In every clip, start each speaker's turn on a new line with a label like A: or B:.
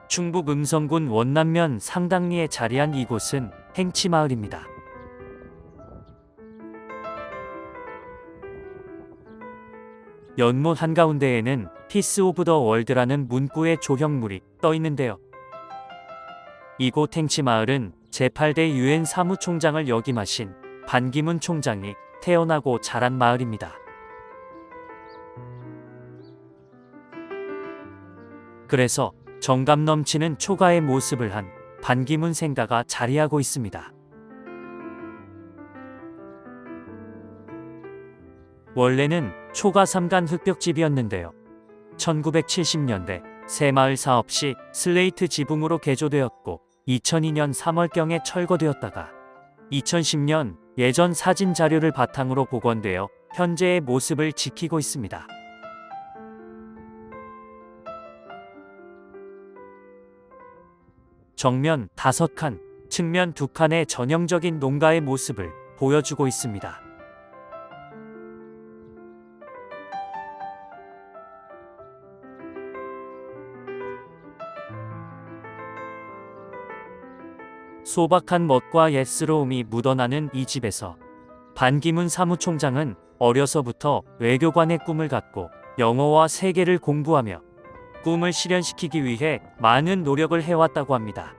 A: 충북 음성군 원남면 상당리에 자리한 이곳은 행치마을입니다. 연못 한가운데에는 피스 오브 더 월드라는 문구의 조형물이 떠 있는데요. 이곳 행치마을은 제8대 유엔 사무총장을 역임하신 반기문 총장이 태어나고 자란 마을입니다. 그래서 정감 넘치는 초가의 모습을 한 반기문 생가가 자리하고 있습니다. 원래는 초가 3간 흙벽집이었는데요. 1970년대 새마을 사업 시 슬레이트 지붕으로 개조되었고 2002년 3월경에 철거되었다가 2010년 예전 사진 자료를 바탕으로 복원되어 현재의 모습을 지키고 있습니다. 정면 5칸, 측면 2칸의 전형적인 농가의 모습을 보여주고 있습니다. 소박한 멋과 예스러움이 묻어나는 이 집에서 반기문 사무총장은 어려서부터 외교관의 꿈을 갖고 영어와 세계를 공부하며 꿈을 실현시키기 위해 많은 노력을 해왔다고 합니다.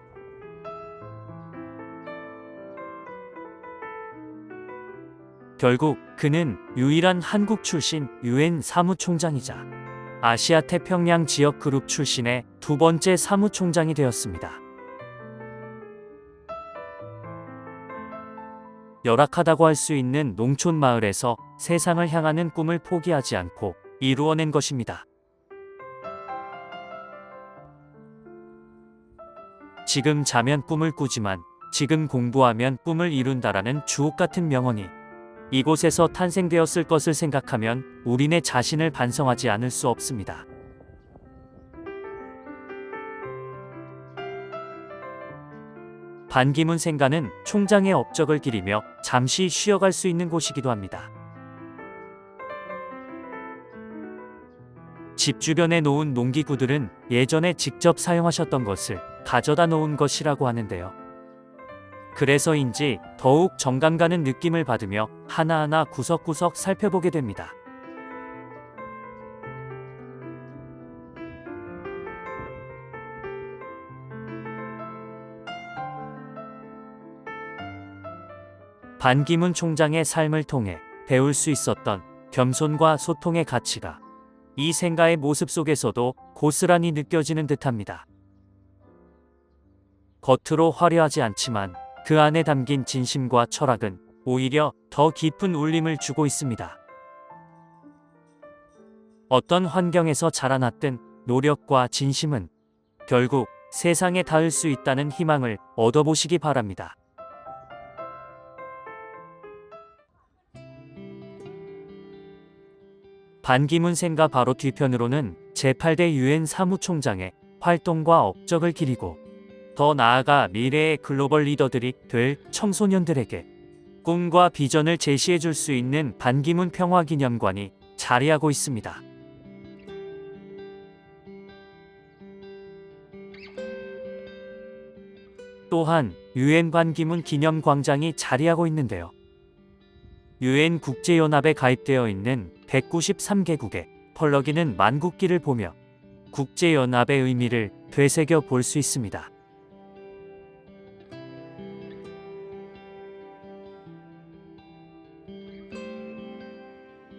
A: 결국 그는 유일한 한국 출신 유엔 사무총장이자 아시아 태평양 지역 그룹 출신의 두 번째 사무총장이 되었습니다. 열악하다고 할 수 있는 농촌 마을에서 세상을 향하는 꿈을 포기하지 않고 이루어낸 것입니다. 지금 자면 꿈을 꾸지만 지금 공부하면 꿈을 이룬다라는 주옥같은 명언이 이곳에서 탄생되었을 것을 생각하면 우리네 자신을 반성하지 않을 수 없습니다. 반기문 생가는 총장의 업적을 기리며 잠시 쉬어갈 수 있는 곳이기도 합니다. 집 주변에 놓은 농기구들은 예전에 직접 사용하셨던 것을 가져다 놓은 것이라고 하는데요. 그래서인지 더욱 정감 가는 느낌을 받으며 하나하나 구석구석 살펴보게 됩니다. 반기문 총장의 삶을 통해 배울 수 있었던 겸손과 소통의 가치가 이 생가의 모습 속에서도 고스란히 느껴지는 듯합니다. 겉으로 화려하지 않지만 그 안에 담긴 진심과 철학은 오히려 더 깊은 울림을 주고 있습니다. 어떤 환경에서 자라났든 노력과 진심은 결국 세상에 닿을 수 있다는 희망을 얻어보시기 바랍니다. 반기문 생가 바로 뒤편으로는 제8대 유엔 사무총장의 활동과 업적을 기리고 더 나아가 미래의 글로벌 리더들이 될 청소년들에게 꿈과 비전을 제시해 줄 수 있는 반기문 평화기념관이 자리하고 있습니다. 또한 유엔 반기문 기념광장이 자리하고 있는데요. 유엔 국제연합에 가입되어 있는 193개국의 펄럭이는 만국기를 보며 국제연합의 의미를 되새겨 볼 수 있습니다.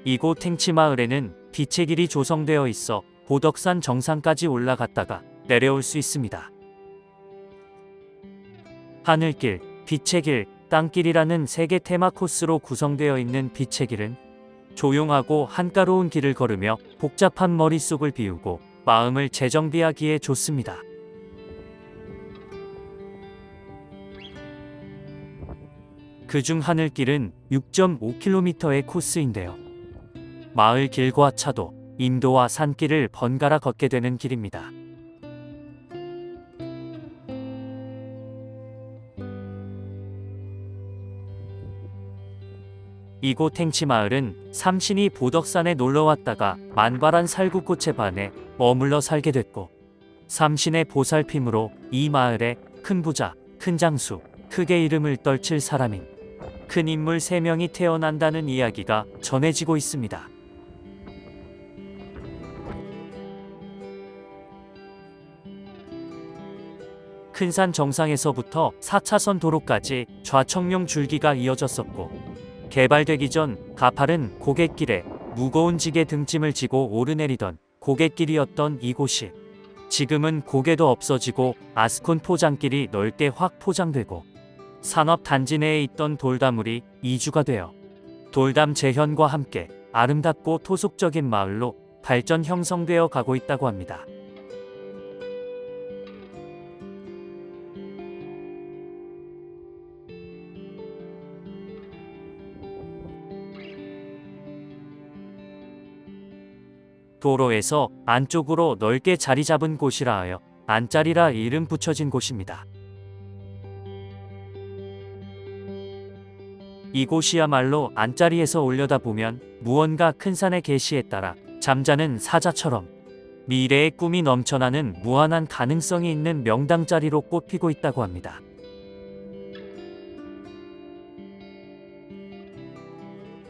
A: 이곳 행치마을에는 빛의 길이 조성되어 있어 보덕산 정상까지 올라갔다가 내려올 수 있습니다. 하늘길, 빛의 길, 땅길이라는 3개 테마 코스로 구성되어 있는 빛의 길은 조용하고 한가로운 길을 걸으며 복잡한 머릿속을 비우고 마음을 재정비하기에 좋습니다. 그중 하늘길은 6.5km의 코스인데요. 마을 길과 차도, 인도와 산길을 번갈아 걷게 되는 길입니다. 이곳 행치마을은 삼신이 보덕산에 놀러왔다가 만발한 살구꽃에 반해 머물러 살게 됐고 삼신의 보살핌으로 이 마을에 큰 부자, 큰 장수, 크게 이름을 떨칠 사람인 큰 인물 3명이 태어난다는 이야기가 전해지고 있습니다. 큰 산 정상에서부터 4차선 도로까지 좌청룡 줄기가 이어졌었고, 개발되기 전 가파른 고갯길에 무거운 지게 등짐을 지고 오르내리던 고갯길이었던 이곳이 지금은 고개도 없어지고 아스콘 포장길이 넓게 확 포장되고 산업 단지 내에 있던 돌담물이 이주가 되어 돌담 재현과 함께 아름답고 토속적인 마을로 발전 형성되어 가고 있다고 합니다. 도로에서 안쪽으로 넓게 자리 잡은 곳이라 하여 안짜리라 이름 붙여진 곳입니다. 이곳이야말로 안짜리에서 올려다보면 무언가 큰 산의 계시에 따라 잠자는 사자처럼 미래의 꿈이 넘쳐나는 무한한 가능성이 있는 명당자리로 꼽히고 있다고 합니다.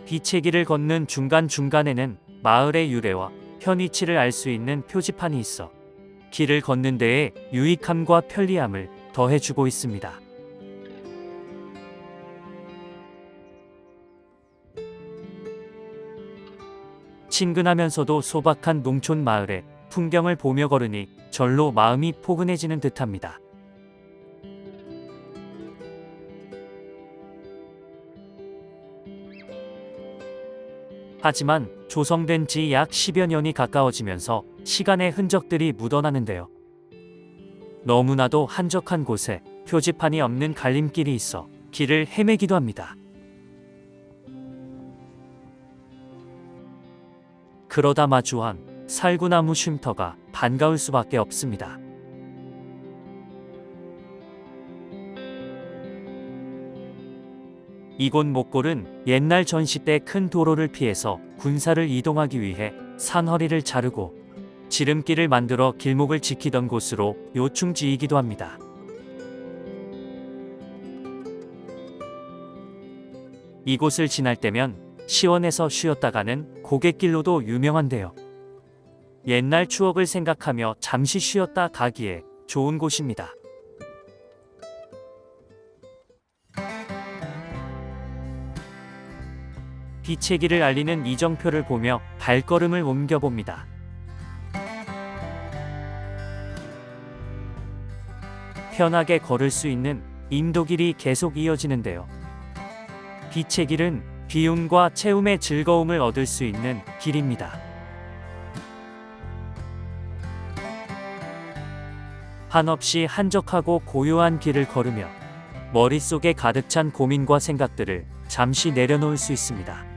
A: 빛의 길을 걷는 중간중간에는 마을의 유래와 현위치를 알 수 있는 표지판이 있어 길을 걷는 데에 유익함과 편리함을 더해주고 있습니다. 친근하면서도 소박한 농촌 마을의 풍경을 보며 걸으니 절로 마음이 포근해지는 듯합니다. 하지만 조성된 지 약 10여 년이 가까워지면서 시간의 흔적들이 묻어나는데요. 너무나도 한적한 곳에 표지판이 없는 갈림길이 있어 길을 헤매기도 합니다. 그러다 마주한 살구나무 쉼터가 반가울 수밖에 없습니다. 이곳 목골은 옛날 전시 때 큰 도로를 피해서 군사를 이동하기 위해 산허리를 자르고 지름길을 만들어 길목을 지키던 곳으로 요충지이기도 합니다. 이곳을 지날 때면 시원해서 쉬었다가는 고갯길로도 유명한데요. 옛날 추억을 생각하며 잠시 쉬었다 가기에 좋은 곳입니다. 빛의 길을 알리는 이정표를 보며 발걸음을 옮겨봅니다. 편하게 걸을 수 있는 인도길이 계속 이어지는데요. 빛의 길은 비움과 체움의 즐거움을 얻을 수 있는 길입니다. 한없이 한적하고 고요한 길을 걸으며 머릿속에 가득 찬 고민과 생각들을 잠시 내려놓을 수 있습니다.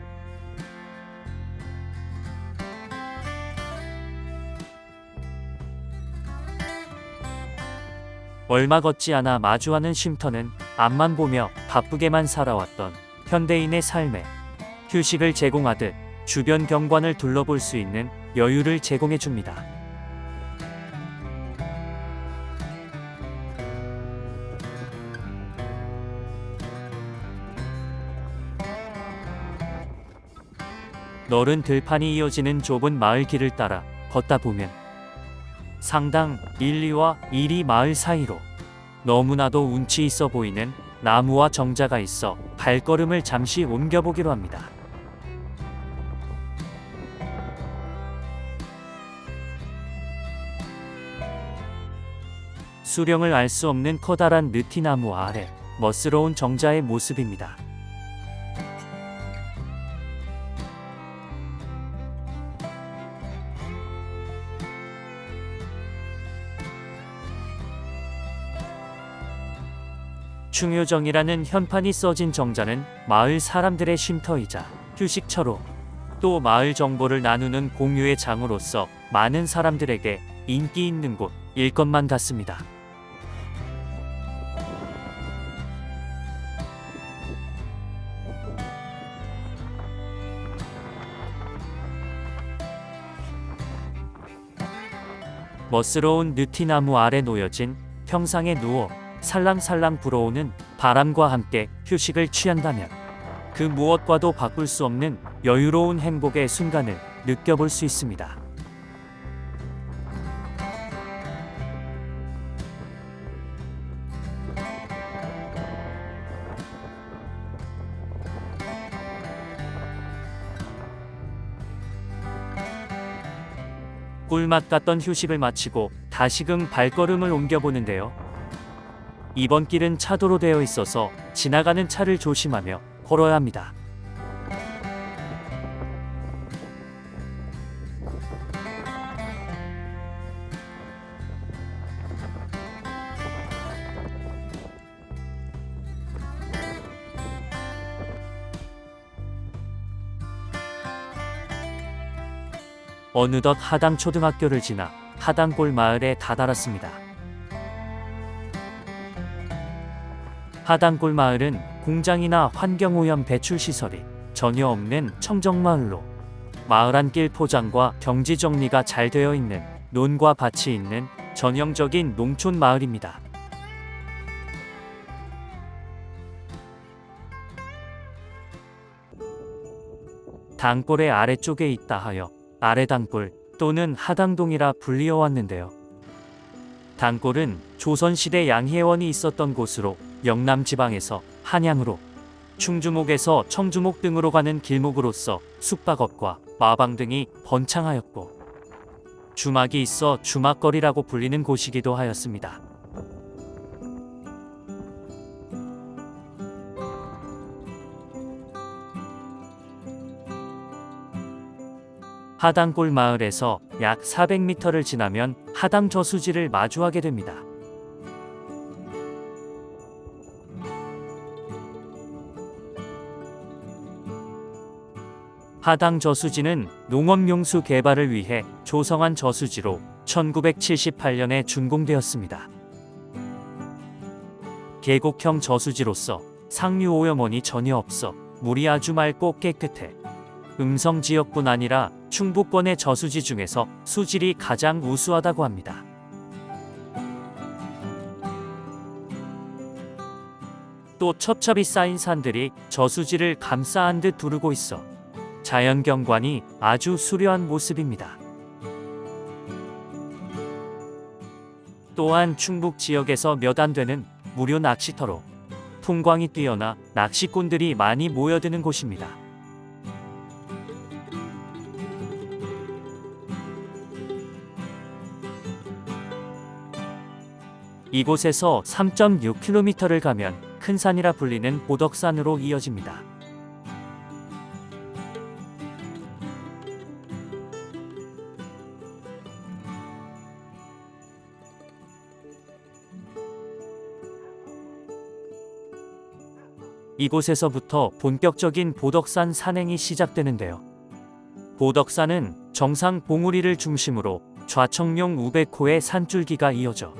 A: 얼마 걷지 않아 마주하는 쉼터는 앞만 보며 바쁘게만 살아왔던 현대인의 삶에 휴식을 제공하듯 주변 경관을 둘러볼 수 있는 여유를 제공해 줍니다. 너른 들판이 이어지는 좁은 마을 길을 따라 걷다 보면 상당 1, 2와 1이 마을 사이로 너무나도 운치 있어 보이는 나무와 정자가 있어 발걸음을 잠시 옮겨보기로 합니다. 수령을 알 수 없는 커다란 느티나무 아래 멋스러운 정자의 모습입니다. 충효정이라는 현판이 써진 정자는 마을 사람들의 쉼터이자 휴식처로 또 마을 정보를 나누는 공유의 장으로서 많은 사람들에게 인기 있는 곳일 것만 같습니다. 멋스러운 느티나무 아래 놓여진 평상에 누워 살랑살랑 불어오는 바람과 함께 휴식을 취한다면 그 무엇과도 바꿀 수 없는 여유로운 행복의 순간을 느껴볼 수 있습니다. 꿀맛 같던 휴식을 마치고 다시금 발걸음을 옮겨보는데요. 이번 길은 차도로 되어 있어서 지나가는 차를 조심하며 걸어야 합니다. 어느덧 하당 초등학교를 지나 하당골 마을에 다다랐습니다. 하당골 마을은 공장이나 환경오염 배출 시설이 전혀 없는 청정마을로 마을 안길 포장과 경지 정리가 잘 되어 있는 논과 밭이 있는 전형적인 농촌 마을입니다. 당골의 아래쪽에 있다 하여 아래당골 또는 하당동이라 불리어 왔는데요. 당골은 조선시대 양희회원이 있었던 곳으로 영남 지방에서 한양으로, 충주목에서 청주목 등으로 가는 길목으로서 숙박업과 마방 등이 번창하였고 주막이 있어 주막거리라고 불리는 곳이기도 하였습니다. 하당골 마을에서 약 400m를 지나면 하당 저수지를 마주하게 됩니다. 하당 저수지는 농업용수 개발을 위해 조성한 저수지로 1978년에 준공되었습니다. 계곡형 저수지로서 상류 오염원이 전혀 없어 물이 아주 맑고 깨끗해 음성 지역뿐 아니라 충북권의 저수지 중에서 수질이 가장 우수하다고 합니다. 또 첩첩이 쌓인 산들이 저수지를 감싸 듯 두르고 있어 자연 경관이 아주 수려한 모습입니다. 또한 충북 지역에서 몇 안 되는 무료 낚시터로 풍광이 뛰어나 낚시꾼들이 많이 모여드는 곳입니다. 이곳에서 3.6km를 가면 큰 산이라 불리는 보덕산으로 이어집니다. 이곳에서부터 본격적인 보덕산 산행이 시작되는데요. 보덕산은 정상 봉우리를 중심으로 좌청룡 우백호의 산줄기가 이어져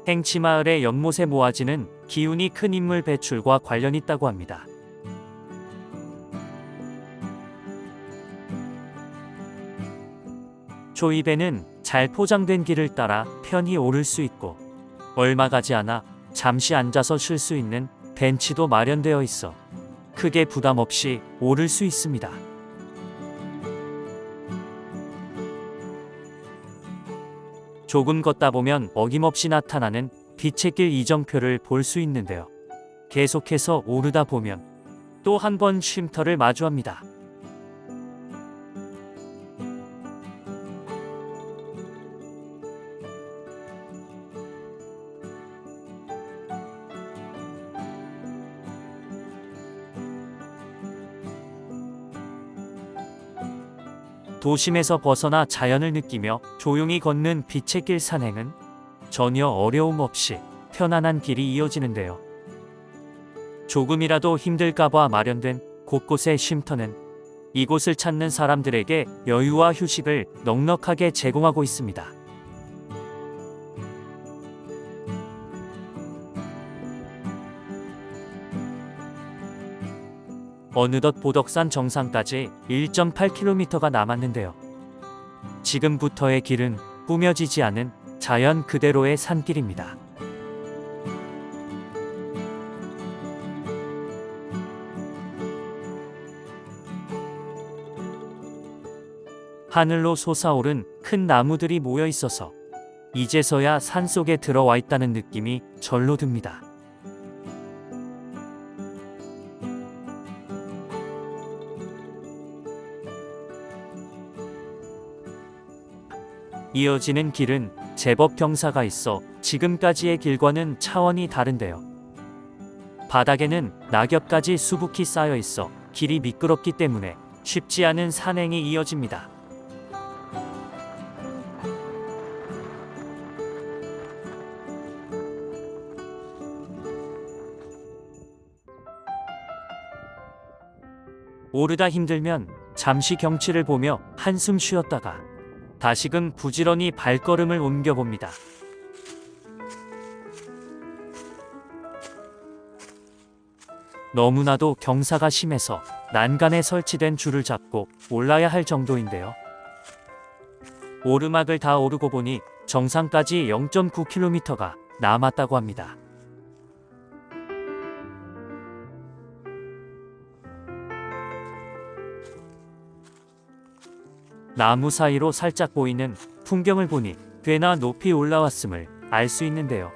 A: 행치마을의 연못에 모아지는 기운이 큰 인물 배출과 관련 있다고 합니다. 초입에는 잘 포장된 길을 따라 편히 오를 수 있고 얼마 가지 않아 잠시 앉아서 쉴 수 있는 벤치도 마련되어 있어 크게 부담 없이 오를 수 있습니다. 조금 걷다 보면 어김없이 나타나는 빛의 길 이정표를 볼 수 있는데요. 계속해서 오르다 보면 또 한 번 쉼터를 마주합니다. 도심에서 벗어나 자연을 느끼며 조용히 걷는 빛의 길 산행은 전혀 어려움 없이 편안한 길이 이어지는데요. 조금이라도 힘들까봐 마련된 곳곳의 쉼터는 이곳을 찾는 사람들에게 여유와 휴식을 넉넉하게 제공하고 있습니다. 어느덧 보덕산 정상까지 1.8km가 남았는데요. 지금부터의 길은 꾸며지지 않은 자연 그대로의 산길입니다. 하늘로 솟아오른 큰 나무들이 모여 있어서 이제서야 산속에 들어와 있다는 느낌이 절로 듭니다. 이어지는 길은 제법 경사가 있어 지금까지의 길과는 차원이 다른데요. 바닥에는 낙엽까지 수북히 쌓여 있어 길이 미끄럽기 때문에 쉽지 않은 산행이 이어집니다. 오르다 힘들면 잠시 경치를 보며 한숨 쉬었다가 다시금 부지런히 발걸음을 옮겨봅니다. 너무나도 경사가 심해서 난간에 설치된 줄을 잡고 올라야 할 정도인데요. 오르막을 다 오르고 보니 정상까지 0.9km가 남았다고 합니다. 나무 사이로 살짝 보이는 풍경을 보니 꽤나 높이 올라왔음을 알 수 있는데요.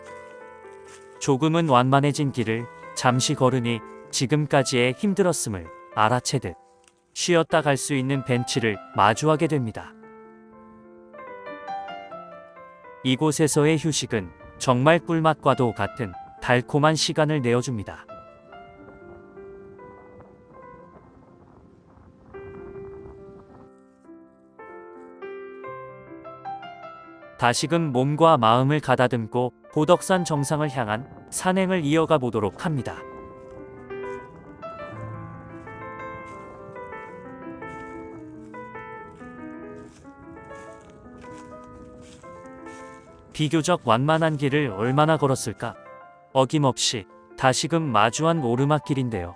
A: 조금은 완만해진 길을 잠시 걸으니 지금까지의 힘들었음을 알아채듯 쉬었다 갈 수 있는 벤치를 마주하게 됩니다. 이곳에서의 휴식은 정말 꿀맛과도 같은 달콤한 시간을 내어줍니다. 다시금 몸과 마음을 가다듬고 보덕산 정상을 향한 산행을 이어가 보도록 합니다. 비교적 완만한 길을 얼마나 걸었을까? 어김없이 다시금 마주한 오르막길인데요.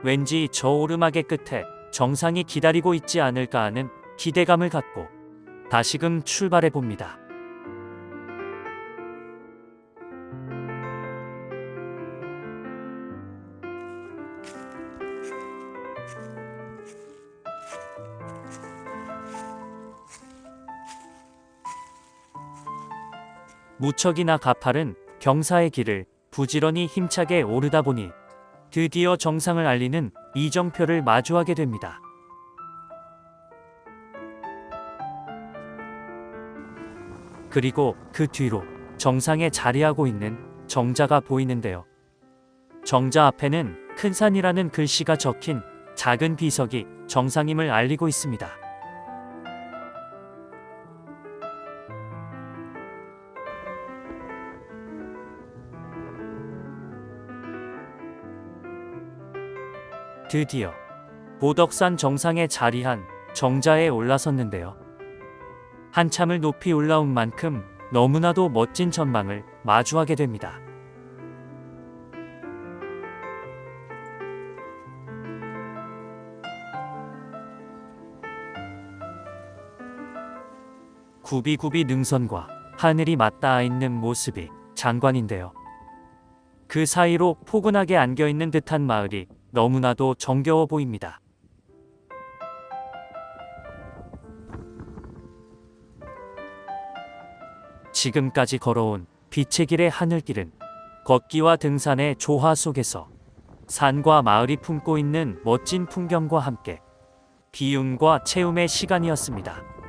A: 왠지 저 오르막의 끝에 정상이 기다리고 있지 않을까 하는 기대감을 갖고 다시금 출발해 봅니다. 무척이나 가파른 경사의 길을 부지런히 힘차게 오르다 보니 드디어 정상을 알리는 이정표를 마주하게 됩니다. 그리고 그 뒤로 정상에 자리하고 있는 정자가 보이는데요. 정자 앞에는 큰 산이라는 글씨가 적힌 작은 비석이 정상임을 알리고 있습니다. 드디어 보덕산 정상에 자리한 정자에 올라섰는데요. 한참을 높이 올라온 만큼 너무나도 멋진 전망을 마주하게 됩니다. 굽이굽이 능선과 하늘이 맞닿아 있는 모습이 장관인데요. 그 사이로 포근하게 안겨있는 듯한 마을이 너무나도 정겨워 보입니다. 지금까지 걸어온 빛의 길의 하늘길은 걷기와 등산의 조화 속에서 산과 마을이 품고 있는 멋진 풍경과 함께 비움과 체움의 시간이었습니다.